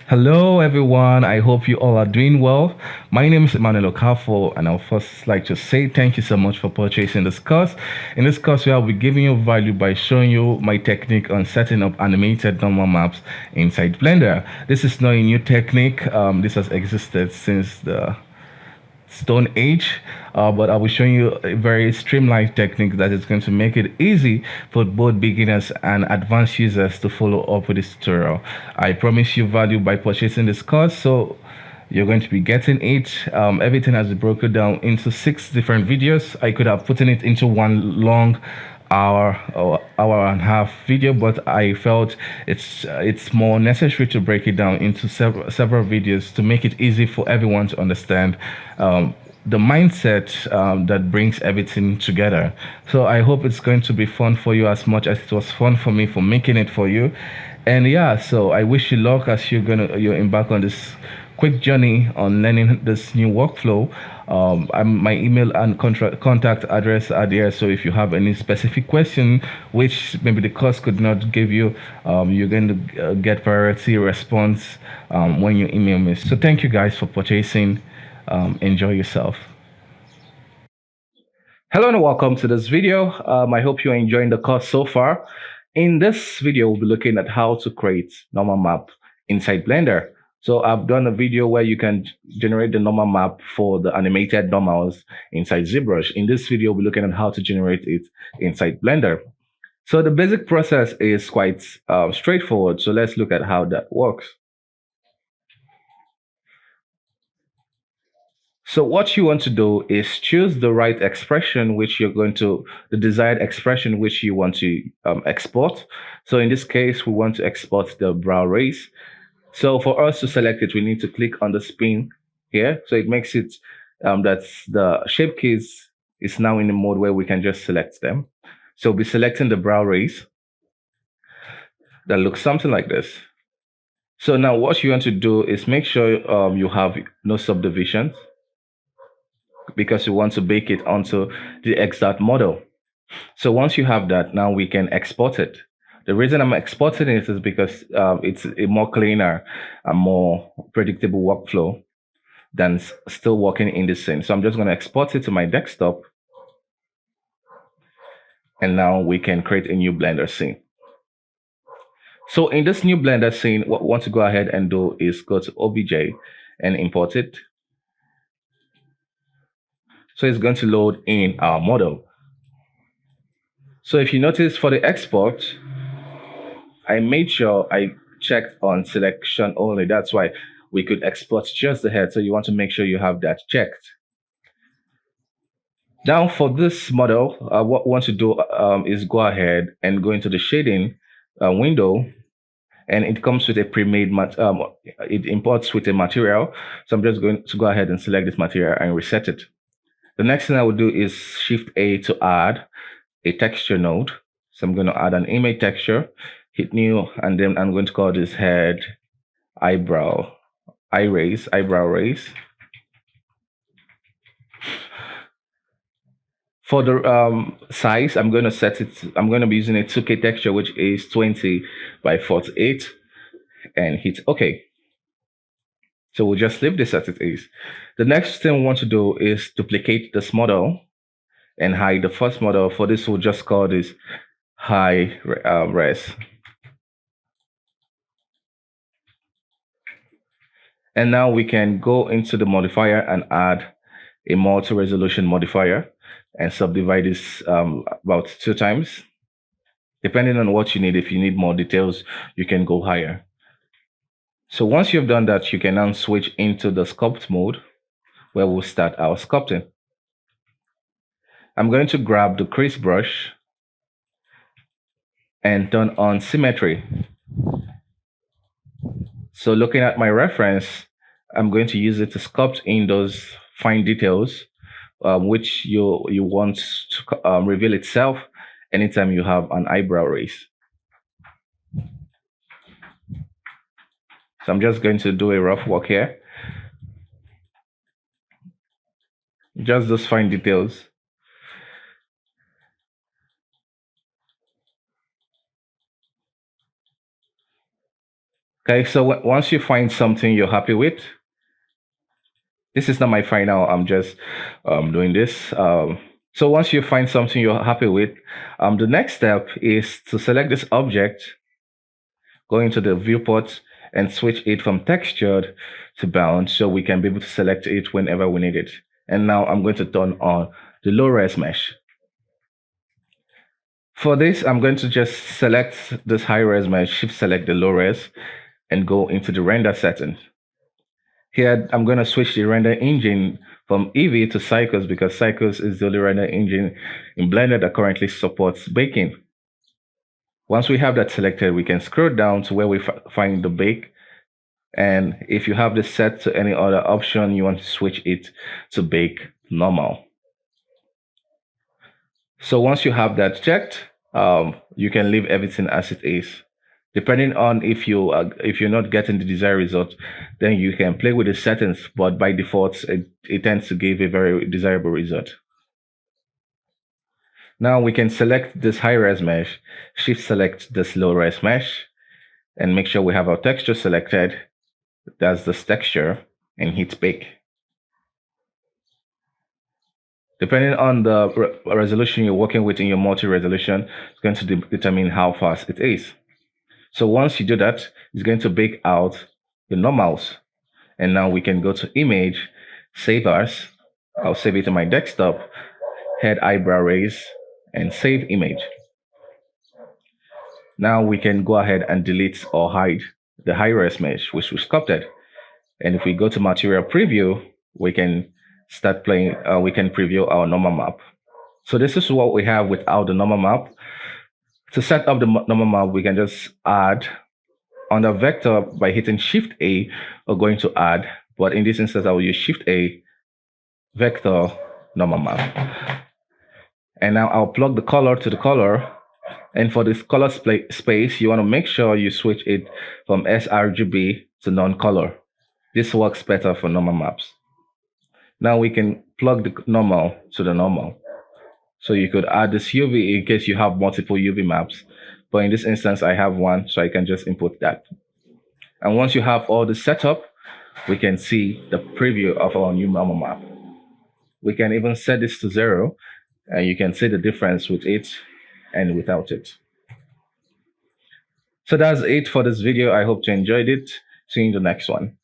Hello, everyone. I hope you all are doing well. My name is Emmanuel Okafo, and I'll first like to say thank you so much for purchasing this course. In this course, I'll be giving you value by showing you my technique on setting up animated normal maps inside Blender. This is not a new technique. This has existed since the Stone Age, but I'll be showing you a very streamlined technique that is going to make it easy for both beginners and advanced users to follow up with this tutorial. I promise you value by purchasing this course, so you're going to be getting it. Everything has been broken down into 6 different videos. I could have put it into one long hour or hour and a half video, but I felt it's more necessary to break it down into several videos to make it easy for everyone to understand the mindset that brings everything together. So I hope it's going to be fun for you as much as it was fun for me for making it for you. And yeah, so I wish you luck as you embark on this quick journey on learning this new workflow. My email and contact address are there. So if you have any specific question, which maybe the course could not give you, you're going to get priority response when you email me. So thank you guys for purchasing. Enjoy yourself. Hello and welcome to this video. I hope you're enjoying the course so far. In this video, we'll be looking at how to create normal map inside Blender. So I've done a video where you can generate the normal map for the animated normals inside ZBrush. In this video, we'll be looking at how to generate it inside Blender. So the basic process is quite straightforward. So let's look at how that works. So what you want to do is choose the right expression which you're going to, the desired expression which you want to export. So in this case, we want to export the brow race. So for us to select it, we need to click on the spin here. So it makes it that the shape keys is now in the mode where we can just select them. So we'll be selecting the brow race that looks something like this. So now what you want to do is make sure you have no subdivisions, because you want to bake it onto the exact model. So once you have that, now we can export it. The reason I'm exporting it is because it's a more cleaner and more predictable workflow than still working in the scene. So I'm just going to export it to my desktop. And now we can create a new Blender scene. So in this new Blender scene, what we want to go ahead and do is go to OBJ and import it. So it's going to load in our model. So if you notice for the export, I made sure I checked on selection only. That's why we could export just the head. So you want to make sure you have that checked. Now for this model, what we want to do is go ahead and go into the shading window, and it comes with a pre-made, it imports with a material. So I'm just going to go ahead and select this material and reset it. The next thing I will do is Shift A to add a texture node. So I'm going to add an image texture, hit new, and then I'm going to call this head eyebrow raise. For the size, I'm going to set it, I'm going to be using a 2K texture, which is 20 by 48, and hit OK. So we'll just leave this as it is. The next thing we want to do is duplicate this model and hide the first model. For this, we'll just call this high res. And now we can go into the modifier and add a multi-resolution modifier and subdivide this about 2 times. Depending on what you need, if you need more details, you can go higher. So once you've done that, you can now switch into the sculpt mode where we'll start our sculpting. I'm going to grab the crease brush and turn on symmetry. So looking at my reference, I'm going to use it to sculpt in those fine details which you want to reveal itself anytime you have an eyebrow raise. So I'm just going to do a rough work here. Just those fine details. Okay, so once you find something you're happy with, this is not my final, I'm just doing this. So once you find something you're happy with, the next step is to select this object, go into the viewport and switch it from textured to bound so we can be able to select it whenever we need it. And now I'm going to turn on the low res mesh. For this, I'm going to just select this high res mesh, shift select the low res, and go into the render settings. Here, I'm going to switch the render engine from Eevee to Cycles because Cycles is the only render engine in Blender that currently supports baking. Once we have that selected, we can scroll down to where we find the bake. And if you have this set to any other option, you want to switch it to bake normal. So once you have that checked, you can leave everything as it is. Depending on if you're not getting the desired result, then you can play with the settings. But by default, it tends to give a very desirable result. Now we can select this high res mesh, shift select this low res mesh, and make sure we have our texture selected. That's this texture, and hit bake. Depending on the resolution you're working with in your multi-resolution, it's going to determine how fast it is. So once you do that, it's going to bake out the normals. And now we can go to image, save as. I'll save it to my desktop, head eyebrow raise, and save image. Now we can go ahead and delete or hide the high res mesh, which we sculpted. And if we go to material preview, we can start playing, we can preview our normal map. So this is what we have without the normal map. To set up the normal map, we can just add on the vector by hitting Shift A or going to add. But in this instance, I will use Shift A, vector, normal map. And now I'll plug the color to the color. And for this color space, you want to make sure you switch it from sRGB to non-color. This works better for normal maps. Now we can plug the normal to the normal. So you could add this UV in case you have multiple UV maps. But in this instance, I have one, so I can just input that. And once you have all the setup, we can see the preview of our new normal map. We can even set this to 0, and you can see the difference with it and without it. So that's it for this video. I hope you enjoyed it. See you in the next one.